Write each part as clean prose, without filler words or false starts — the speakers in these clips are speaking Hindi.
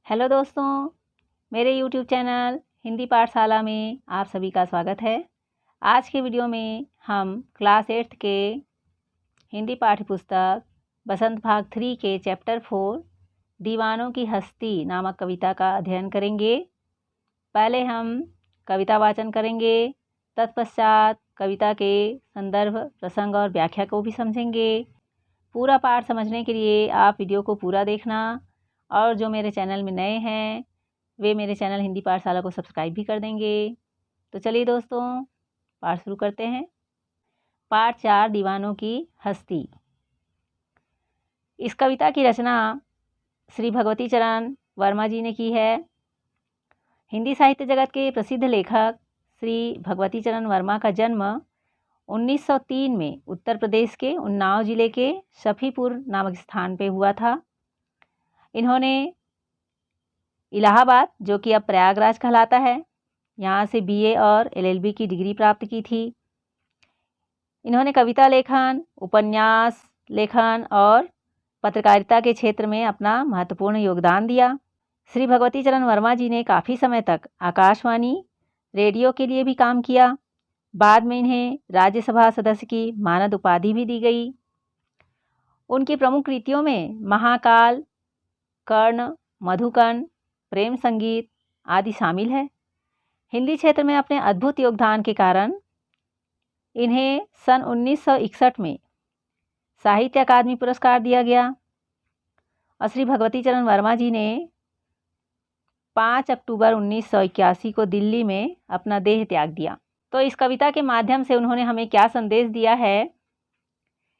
हेलो दोस्तों, मेरे यूट्यूब चैनल हिंदी पाठशाला में आप सभी का स्वागत है। आज के वीडियो में हम क्लास 8 के हिंदी पाठ्य पुस्तक बसंत भाग 3 के चैप्टर 4 दीवानों की हस्ती नामक कविता का अध्ययन करेंगे। पहले हम कविता वाचन करेंगे, तत्पश्चात कविता के संदर्भ, प्रसंग और व्याख्या को भी समझेंगे। पूरा पाठ समझने के लिए आप वीडियो को पूरा देखना और जो मेरे चैनल में नए हैं वे मेरे चैनल हिंदी पाठशाला को सब्सक्राइब भी कर देंगे। तो चलिए दोस्तों, पाठ शुरू करते हैं। पाठ 4 दीवानों की हस्ती। इस कविता की रचना श्री भगवती चरण वर्मा जी ने की है। हिंदी साहित्य जगत के प्रसिद्ध लेखक श्री भगवती चरण वर्मा का जन्म 1903 में उत्तर प्रदेश के उन्नाव जिले के शफीपुर नामक स्थान पे हुआ था। इन्होंने इलाहाबाद, जो कि अब प्रयागराज कहलाता है, यहाँ से बीए और एलएलबी की डिग्री प्राप्त की थी। इन्होंने कविता लेखन, उपन्यास लेखन और पत्रकारिता के क्षेत्र में अपना महत्वपूर्ण योगदान दिया। श्री भगवती चरण वर्मा जी ने काफ़ी समय तक आकाशवाणी, रेडियो के लिए भी काम किया। बाद में इन्हें राज्यसभा सदस्य की मानद उपाधि भी दी गई। उनकी प्रमुख कृतियों में महाकाल, कर्ण, मधुकर्ण, प्रेम संगीत आदि शामिल है। हिंदी क्षेत्र में अपने अद्भुत योगदान के कारण इन्हें सन 1961 में साहित्य अकादमी पुरस्कार दिया गया और श्री भगवती चरण वर्मा जी ने 5 अक्टूबर 1981 को दिल्ली में अपना देह त्याग दिया। तो इस कविता के माध्यम से उन्होंने हमें क्या संदेश दिया है,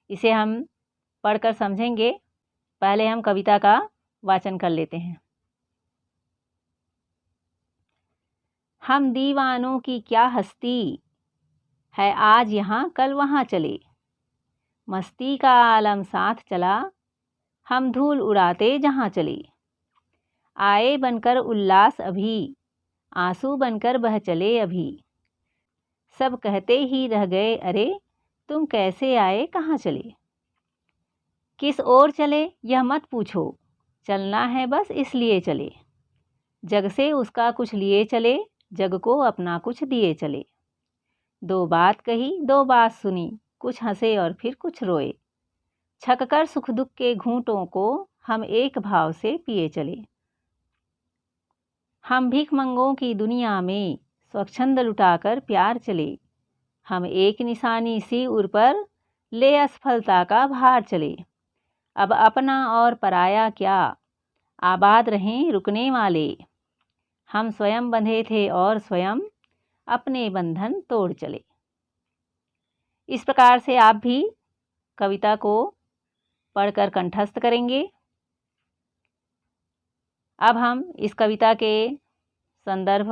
इसे हम पढ़कर समझेंगे। पहले हम कविता का वाचन कर लेते हैं। हम दीवानों की क्या हस्ती है, आज यहाँ कल वहाँ चले। मस्ती का आलम साथ चला, हम धूल उड़ाते जहाँ चले। आए बनकर उल्लास अभी, आंसू बनकर बह चले अभी। सब कहते ही रह गए अरे, तुम कैसे आए कहाँ चले। किस ओर चले यह मत पूछो, चलना है बस इसलिए चले। जग से उसका कुछ लिए चले, जग को अपना कुछ दिए चले। दो बात कही दो बात सुनी, कुछ हंसे और फिर कुछ रोए। छक कर सुख दुख के घूंटों को हम एक भाव से पिए चले। हम भीख मंगों की दुनिया में स्वच्छंद लुटाकर प्यार चले। हम एक निशानी सी उर पर ले असफलता का भार चले। अब अपना और पराया क्या, आबाद रहें रुकने वाले। हम स्वयं बंधे थे और स्वयं अपने बंधन तोड़ चले। इस प्रकार से आप भी कविता को पढ़कर कंठस्थ करेंगे। अब हम इस कविता के संदर्भ,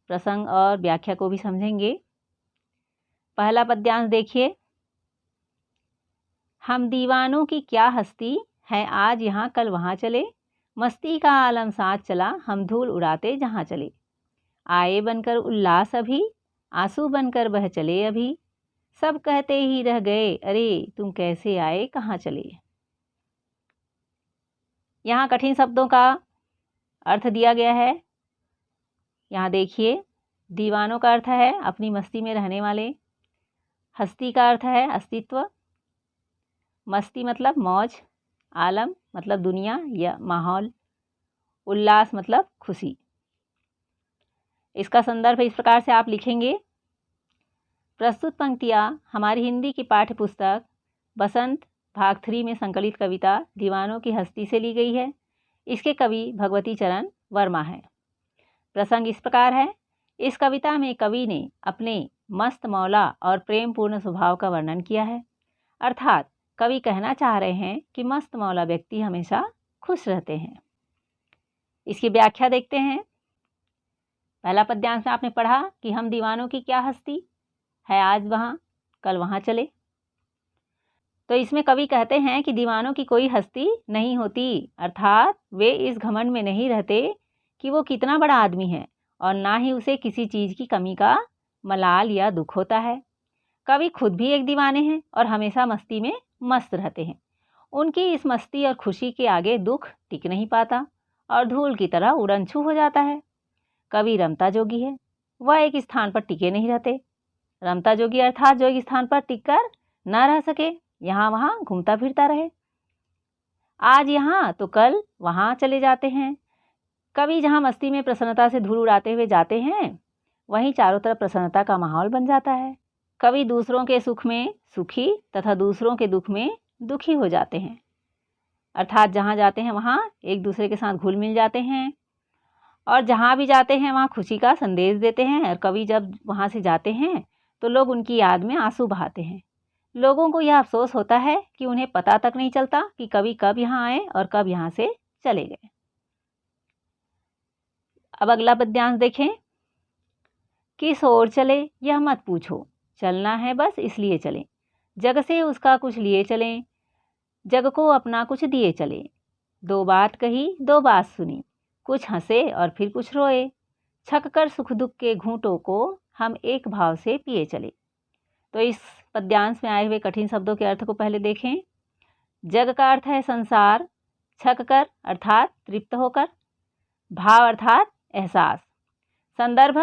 प्रसंग और व्याख्या को भी समझेंगे। पहला पद्यांश देखिए। हम दीवानों की क्या हस्ती है, आज यहाँ कल वहाँ चले। मस्ती का आलम साथ चला, हम धूल उड़ाते जहाँ चले। आए बनकर उल्लास अभी, आंसू बनकर बह चले अभी। सब कहते ही रह गए अरे, तुम कैसे आए कहाँ चले। यहाँ कठिन शब्दों का अर्थ दिया गया है। यहाँ देखिए, दीवानों का अर्थ है अपनी मस्ती में रहने वाले। हस्ती का अर्थ है अस्तित्व। मस्ती मतलब मौज। आलम मतलब दुनिया या माहौल। उल्लास मतलब खुशी। इसका संदर्भ इस प्रकार से आप लिखेंगे। प्रस्तुत पंक्तियाँ हमारी हिंदी की पाठ्य पुस्तक बसंत भाग 3 में संकलित कविता दीवानों की हस्ती से ली गई है। इसके कवि भगवती चरण वर्मा हैं। प्रसंग इस प्रकार है। इस कविता में कवि ने अपने मस्त मौला और प्रेमपूर्ण स्वभाव का वर्णन किया है। अर्थात कवि कहना चाह रहे हैं कि मस्त मौला व्यक्ति हमेशा खुश रहते हैं। इसकी व्याख्या देखते हैं। पहला पद्यांश में आपने पढ़ा कि हम दीवानों की क्या हस्ती है, आज वहाँ कल वहाँ चले। तो इसमें कवि कहते हैं कि दीवानों की कोई हस्ती नहीं होती, अर्थात वे इस घमंड में नहीं रहते कि वो कितना बड़ा आदमी है और ना ही उसे किसी चीज़ की कमी का मलाल या दुख होता है। कवि खुद भी एक दीवाने हैं और हमेशा मस्ती में मस्त रहते हैं। उनकी इस मस्ती और खुशी के आगे दुख टिक नहीं पाता और धूल की तरह उड़नछू हो जाता है। कवि रमता जोगी है, वह एक स्थान पर टिके नहीं रहते। रमता जोगी अर्थात जो एक स्थान पर टिक कर न रह सके, यहाँ वहाँ घूमता फिरता रहे। आज यहाँ तो कल वहाँ चले जाते हैं। कवि जहाँ मस्ती में प्रसन्नता से धूल उड़ाते हुए जाते हैं, वहीं चारों तरफ प्रसन्नता का माहौल बन जाता है। कवि दूसरों के सुख में सुखी तथा दूसरों के दुख में दुखी हो जाते हैं, अर्थात जहाँ जाते हैं वहाँ एक दूसरे के साथ घुल मिल जाते हैं और जहाँ भी जाते हैं वहाँ खुशी का संदेश देते हैं। और कवि जब वहाँ से जाते हैं तो लोग उनकी याद में आंसू बहाते हैं। लोगों को यह अफसोस होता है कि उन्हें पता तक नहीं चलता कि कवि कब यहाँ आए और कब यहाँ से चले गए। अब अगला पद्यांश देखें। किस ओर चले यह मत पूछो, चलना है बस इसलिए चले। जग से उसका कुछ लिए चलें, जग को अपना कुछ दिए चले। दो बात कही दो बात सुनी, कुछ हंसे और फिर कुछ रोए। छक कर सुख दुख के घूंटों को हम एक भाव से पिए चले। तो इस पद्यांश में आए हुए कठिन शब्दों के अर्थ को पहले देखें। जग का अर्थ है संसार, छक कर अर्थात तृप्त होकर, भाव अर्थात एहसास। संदर्भ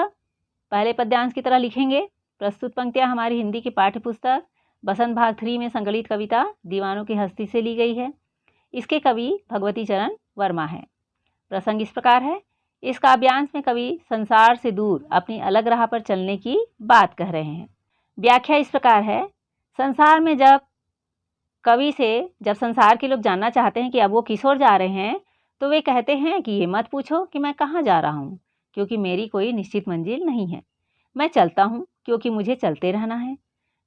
पहले पद्यांश की तरह लिखेंगे। प्रस्तुत पंक्तियाँ हमारी हिंदी की पाठ्य पुस्तक बसंत भाग 3 में संकलित कविता दीवानों की हस्ती से ली गई है। इसके कवि भगवती चरण वर्मा हैं। प्रसंग इस प्रकार है। इस काव्यांश में कवि संसार से दूर अपनी अलग राह पर चलने की बात कह रहे हैं। व्याख्या इस प्रकार है। संसार में जब संसार के लोग जानना चाहते हैं कि अब वो किस ओर जा रहे हैं, तो वे कहते हैं कि ये मत पूछो कि मैं कहाँ जा रहा हूँ, क्योंकि मेरी कोई निश्चित मंजिल नहीं है। मैं चलता हूँ क्योंकि मुझे चलते रहना है।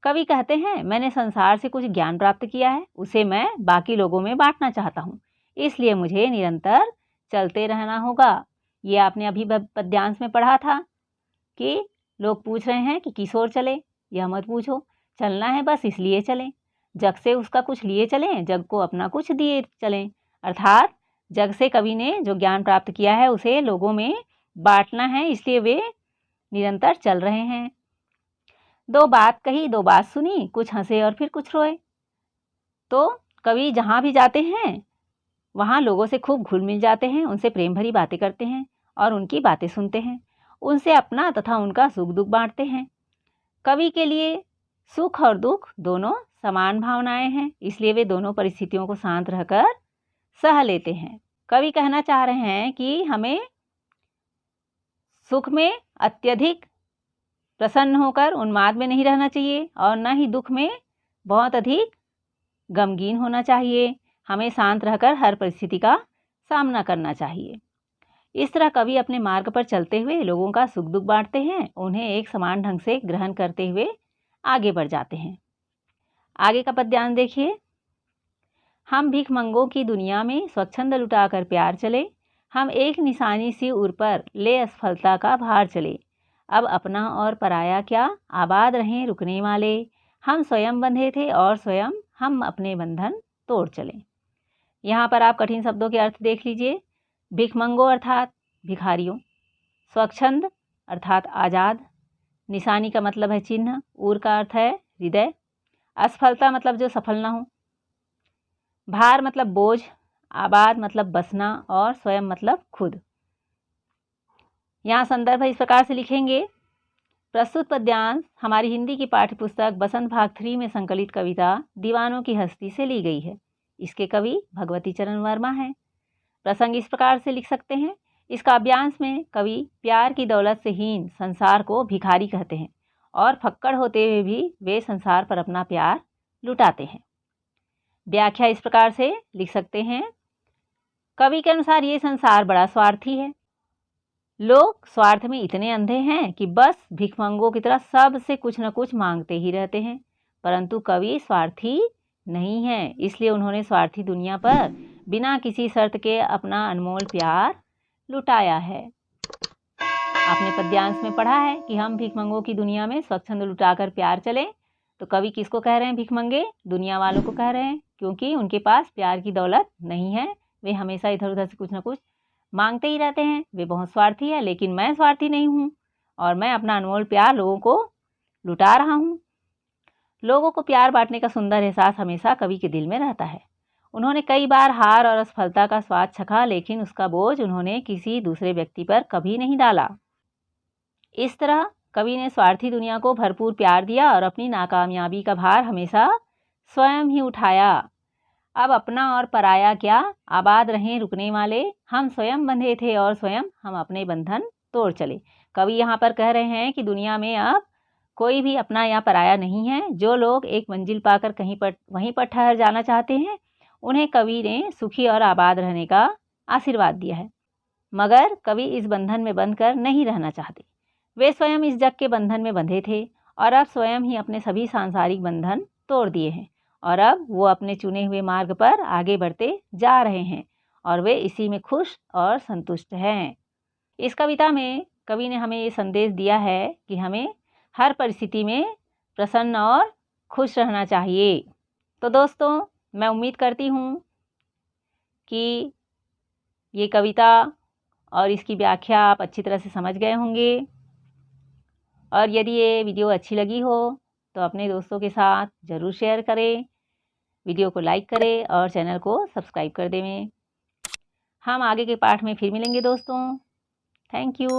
कवि कहते हैं मैंने संसार से कुछ ज्ञान प्राप्त किया है, उसे मैं बाकी लोगों में बांटना चाहता हूँ, इसलिए मुझे निरंतर चलते रहना होगा। ये आपने अभी पद्यांश में पढ़ा था कि लोग पूछ रहे हैं कि किस ओर चले, यह मत पूछो, चलना है बस इसलिए चलें। जग से उसका कुछ लिए चलें, जग को अपना कुछ दिए चलें। अर्थात जग से कवि ने जो ज्ञान प्राप्त किया है उसे लोगों में बांटना है, इसलिए वे निरंतर चल रहे हैं। दो बात कही दो बात सुनी, कुछ हंसे और फिर कुछ रोए। तो कवि जहाँ भी जाते हैं वहाँ लोगों से खूब घुल मिल जाते हैं, उनसे प्रेम भरी बातें करते हैं और उनकी बातें सुनते हैं, उनसे अपना तथा उनका सुख दुख बांटते हैं। कवि के लिए सुख और दुख दोनों समान भावनाएं हैं, इसलिए वे दोनों परिस्थितियों को शांत रहकर सह लेते हैं। कवि कहना चाह रहे हैं कि हमें सुख में अत्यधिक प्रसन्न होकर उन्माद में नहीं रहना चाहिए और न ही दुख में बहुत अधिक गमगीन होना चाहिए। हमें शांत रहकर हर परिस्थिति का सामना करना चाहिए। इस तरह कवि अपने मार्ग पर चलते हुए लोगों का सुख दुख बांटते हैं, उन्हें एक समान ढंग से ग्रहण करते हुए आगे बढ़ जाते हैं। आगे का पद्यांश देखिए। हम भिखमंगों की दुनिया में स्वच्छंद लुटाकर प्यार चले, हम एक निशानी सी उर पर ले असफलता का भार चले। अब अपना और पराया क्या, आबाद रहें रुकने वाले। हम स्वयं बंधे थे और स्वयं हम अपने बंधन तोड़ चले। यहाँ पर आप कठिन शब्दों के अर्थ देख लीजिए। भिखमंगों अर्थात भिखारियों, स्वच्छंद अर्थात आज़ाद, निशानी का मतलब है चिन्ह, उर का अर्थ है हृदय, असफलता मतलब जो सफल ना हो, भार मतलब बोझ, आबाद मतलब बसना और स्वयं मतलब खुद। यहाँ संदर्भ इस प्रकार से लिखेंगे। प्रस्तुत पद्यांश हमारी हिंदी की पाठ्य पुस्तक बसंत भाग 3 में संकलित कविता दीवानों की हस्ती से ली गई है। इसके कवि भगवती चरण वर्मा हैं। प्रसंग इस प्रकार से लिख सकते हैं। इस काव्यांश में कवि प्यार की दौलत से हीन संसार को भिखारी कहते हैं और फक्कड़ होते हुए भी वे संसार पर अपना प्यार लुटाते हैं। व्याख्या इस प्रकार से लिख सकते हैं। कवि के अनुसार ये संसार बड़ा स्वार्थी है। लोग स्वार्थ में इतने अंधे हैं कि बस भिखमंगों की तरह सबसे कुछ न कुछ मांगते ही रहते हैं, परंतु कवि स्वार्थी नहीं है, इसलिए उन्होंने स्वार्थी दुनिया पर बिना किसी शर्त के अपना अनमोल प्यार लुटाया है। आपने पद्यांश में पढ़ा है कि हम भिखमंगों की दुनिया में स्वच्छंद लुटाकर प्यार चले। तो कवि किसको कह रहे हैं भिखमंगे? दुनिया वालों को कह रहे हैं, क्योंकि उनके पास प्यार की दौलत नहीं है। वे हमेशा इधर उधर से कुछ न कुछ मांगते ही रहते हैं। वे बहुत स्वार्थी है, लेकिन मैं स्वार्थी नहीं हूँ और मैं अपना अनमोल प्यार लोगों को लुटा रहा हूँ। लोगों को प्यार बांटने का सुंदर एहसास हमेशा कवि के दिल में रहता है। उन्होंने कई बार हार और असफलता का स्वाद चखा, लेकिन उसका बोझ उन्होंने किसी दूसरे व्यक्ति पर कभी नहीं डाला। इस तरह कवि ने स्वार्थी दुनिया को भरपूर प्यार दिया और अपनी नाकामयाबी का भार हमेशा स्वयं ही उठाया। अब अपना और पराया क्या, आबाद रहें रुकने वाले, हम स्वयं बंधे थे और स्वयं हम अपने बंधन तोड़ चले। कवि यहाँ पर कह रहे हैं कि दुनिया में अब कोई भी अपना या पराया नहीं है। जो लोग एक मंजिल पाकर वहीं पर ठहर जाना चाहते हैं, उन्हें कवि ने सुखी और आबाद रहने का आशीर्वाद दिया है। मगर कवि इस बंधन में बंधकर नहीं रहना चाहते। वे स्वयं इस जग के बंधन में बंधे थे और अब स्वयं ही अपने सभी सांसारिक बंधन तोड़ दिए हैं और अब वो अपने चुने हुए मार्ग पर आगे बढ़ते जा रहे हैं और वे इसी में खुश और संतुष्ट हैं। इस कविता में कवि ने हमें ये संदेश दिया है कि हमें हर परिस्थिति में प्रसन्न और खुश रहना चाहिए। तो दोस्तों, मैं उम्मीद करती हूँ कि ये कविता और इसकी व्याख्या आप अच्छी तरह से समझ गए होंगे। और यदि ये वीडियो अच्छी लगी हो तो अपने दोस्तों के साथ ज़रूर शेयर करें, वीडियो को लाइक करें और चैनल को सब्सक्राइब कर दें। हम आगे के पाठ में फिर मिलेंगे दोस्तों। Thank you.